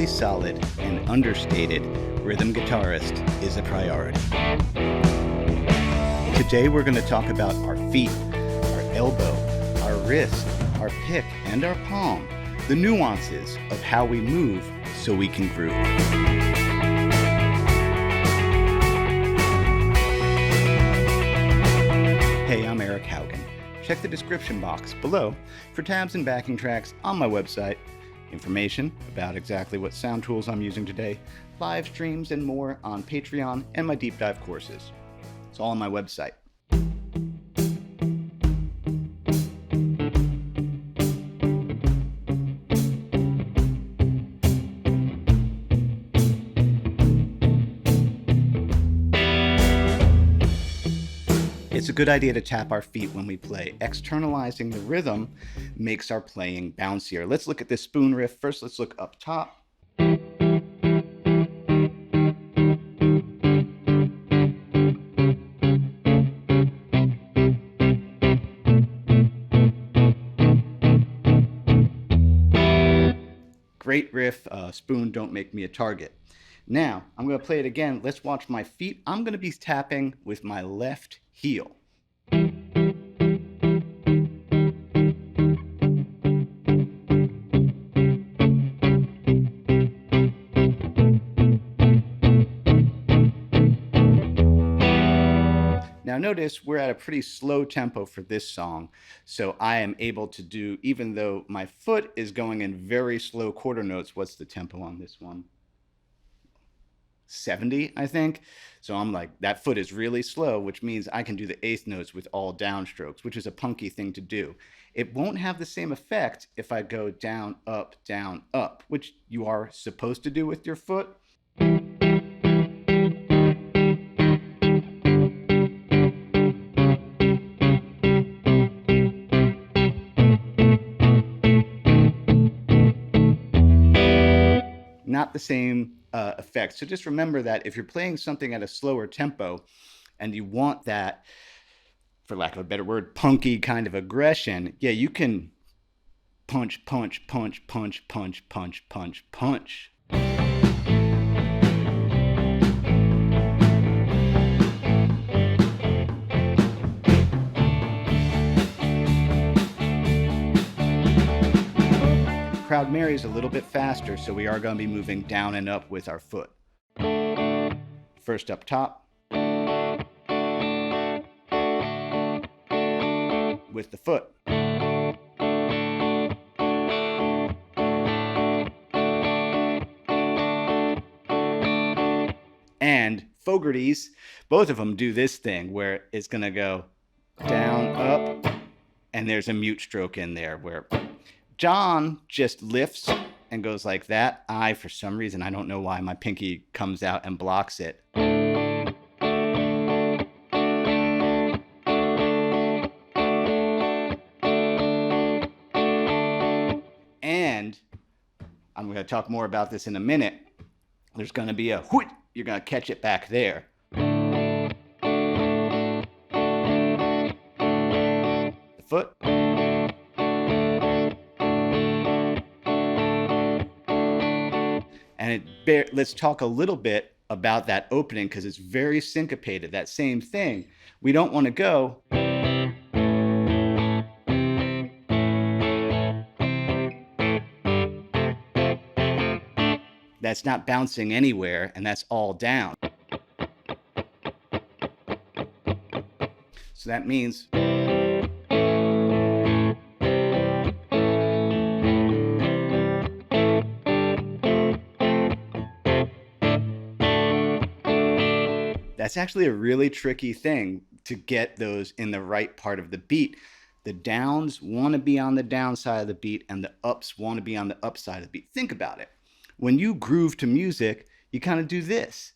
solid and understated rhythm guitarist is a priority. Today we're going to talk about our feet, our elbow, our wrist, our pick, and our palm, the nuances of how we move so we can groove. Hey, I'm Eric Haugen. Check the description box below for tabs and backing tracks on my website, information about exactly what sound tools I'm using today, live streams, and more on Patreon and my deep dive courses. It's all on my website. It's a good idea to tap our feet when we play. Externalizing the rhythm makes our playing bouncier. Let's look at this spoon riff. First, let's look up top. Great riff, spoon, don't make me a target. Now, I'm going to play it again. Let's watch my feet. I'm going to be tapping with my left heel. Now notice we're at a pretty slow tempo for this song, so I am able to do, even though my foot is going in very slow quarter notes. What's the tempo on this one? 70, I think. So I'm like, that foot is really slow, which means I can do the eighth notes with all downstrokes, which is a punky thing to do. It won't have the same effect if I go down, up, which you are supposed to do with your foot. Not the same effect. So just remember that if you're playing something at a slower tempo and you want that, for lack of a better word, punky kind of aggression, yeah, you can punch, punch, punch, punch, punch, punch, punch, punch. Proud Mary is a little bit faster, so we are going to be moving down and up with our foot. First up top, with the foot. And Fogarty's, both of them do this thing where it's going to go down, up, and there's a mute stroke in there where John just lifts and goes like that. For some reason, I don't know why, my pinky comes out and blocks it. And I'm going to talk more about this in a minute. There's going to be a whoot. You're going to catch it back there. The foot. And let's talk a little bit about that opening because it's very syncopated, that same thing. We don't want to go. That's not bouncing anywhere, and that's all down. So that means that's actually a really tricky thing to get those in the right part of the beat. The downs want to be on the down side of the beat and the ups want to be on the up side of the beat. Think about it. When you groove to music, you kind of do this.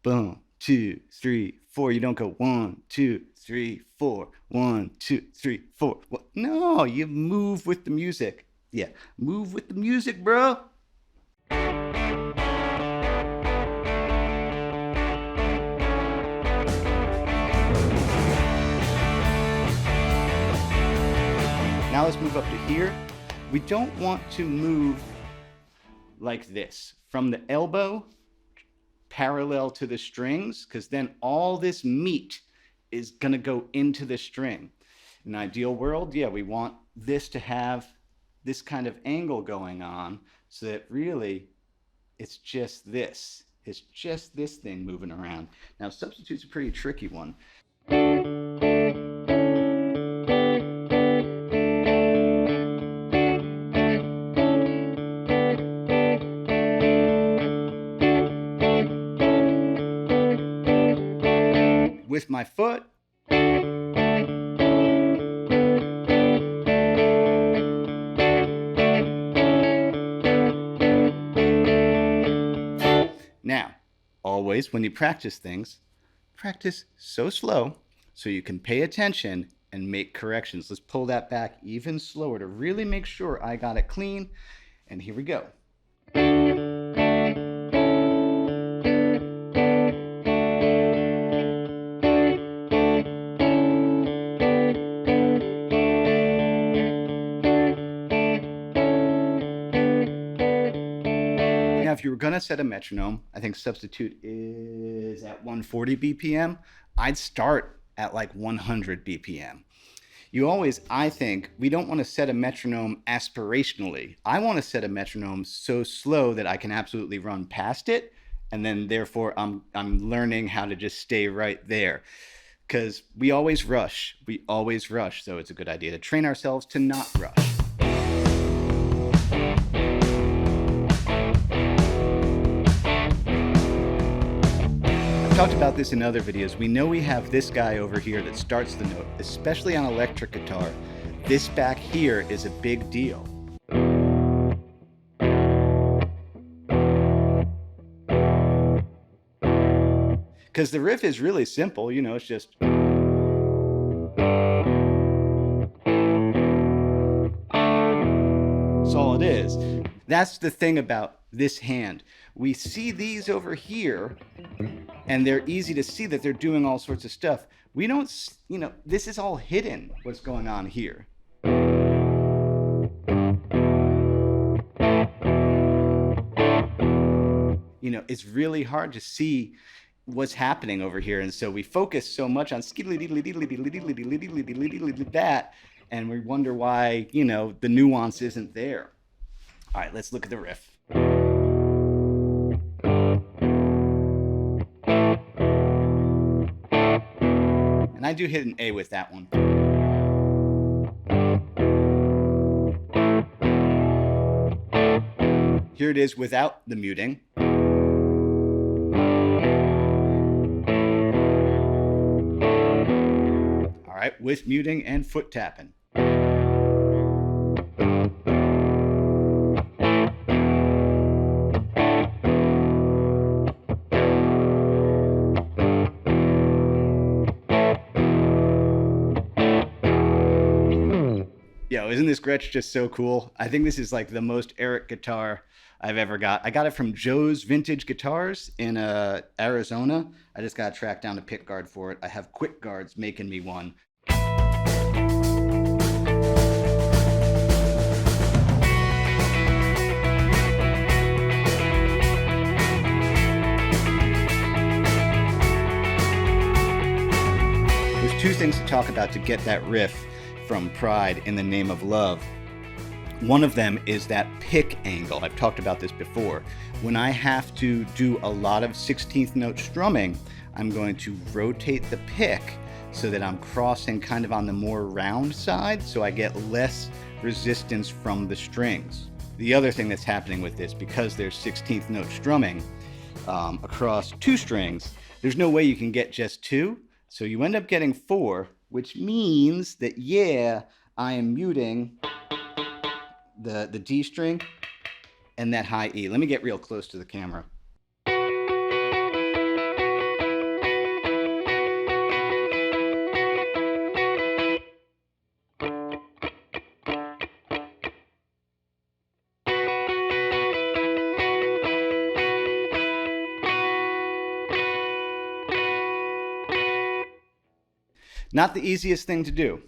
Boom, 2, 3, 4. You don't go 1, 2, 3, 4, 1, 2, 3, 4. No, you move with the music. Yeah, move with the music, bro. Now let's move up to here. We don't want to move like this, from the elbow parallel to the strings, because then all this meat is going to go into the string. In an ideal world, yeah, we want this to have this kind of angle going on so that really it's just this. It's just this thing moving around. Now, substitute's a pretty tricky one. With my foot, now, always when you practice things, practice so slow so you can pay attention and make corrections. Let's pull that back even slower to really make sure I got it clean. And here we go. Now, if you were gonna set a metronome, I think substitute is at 140 BPM. I'd start at like 100 BPM. You always, I think, we don't want to set a metronome aspirationally. I want to set a metronome so slow that I can absolutely run past it, and then therefore I'm learning how to just stay right there. Because we always rush, so it's a good idea to train ourselves to not rush. I've talked about this in other videos. We know we have this guy over here that starts the note, especially on electric guitar. This back here is a big deal. Because the riff is really simple, you know, it's just... That's all it is. That's the thing about this hand. We see these over here, and they're easy to see that they're doing all sorts of stuff. We don't, you know, this is all hidden, what's going on here. You know, it's really hard to see what's happening over here, and so we focus so much on that, and we wonder why, you know, the nuance isn't there. All right, let's look at the riff. And I do hit an A with that one. Here it is without the muting. All right, with muting and foot tapping. Yo, isn't this Gretsch just so cool? I think this is like the most Eric guitar I've ever got. I got it from Joe's Vintage Guitars in Arizona. I just got to track down a pick guard for it. I have Quick Guards making me one. There's two things to talk about to get that riff from Pride in the Name of Love. One of them is that pick angle. I've talked about this before. When I have to do a lot of 16th note strumming, I'm going to rotate the pick so that I'm crossing kind of on the more round side, so I get less resistance from the strings. The other thing that's happening with this, because there's 16th note strumming across two strings, there's no way you can get just two, so you end up getting four, which means that, yeah, I am muting the D string and that high E. Let me get real close to the camera. Not the easiest thing to do.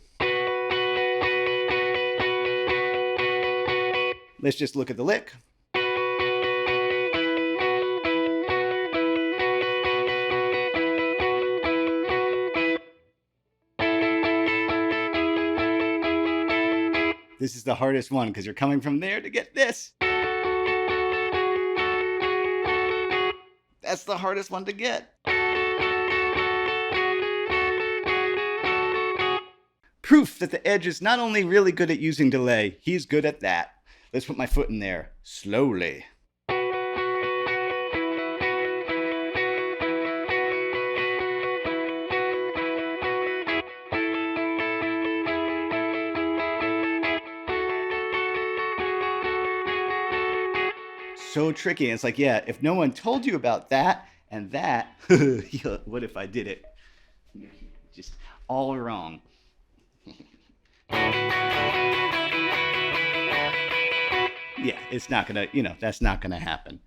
Let's just look at the lick. This is the hardest one because you're coming from there to get this. That's the hardest one to get. Proof that the Edge is not only really good at using delay, he's good at that. Let's put my foot in there slowly. So tricky. It's like, yeah, if no one told you about that and that, what if I did it? Just all wrong. Yeah, it's not gonna, that's not gonna happen.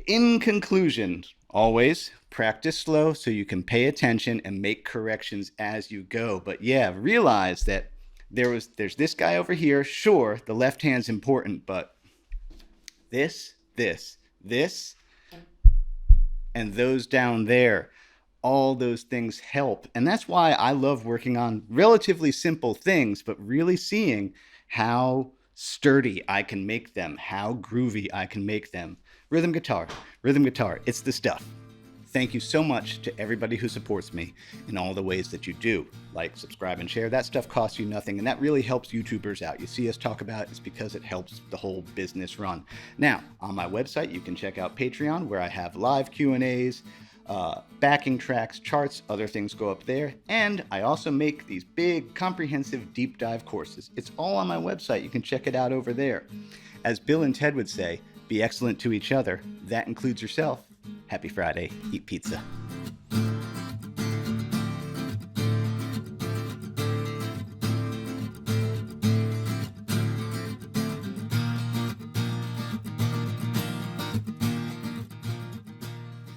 In conclusion, always practice slow so you can pay attention and make corrections as you go. But yeah, realize that there's this guy over here. Sure, the left hand's important, but this, and those down there, all those things help. And that's why I love working on relatively simple things, but really seeing how sturdy I can make them, how groovy I can make them. Rhythm guitar, it's the stuff. Thank you so much to everybody who supports me in all the ways that you do. Like, subscribe, and share. That stuff costs you nothing, and that really helps YouTubers out. You see us talk about it, it's because it helps the whole business run. Now, on my website, you can check out Patreon, where I have live Q&As, backing tracks, charts, other things go up there. And I also make these big, comprehensive, deep dive courses. It's all on my website. You can check it out over there. As Bill and Ted would say, be excellent to each other. That includes yourself. Happy Friday. Eat pizza.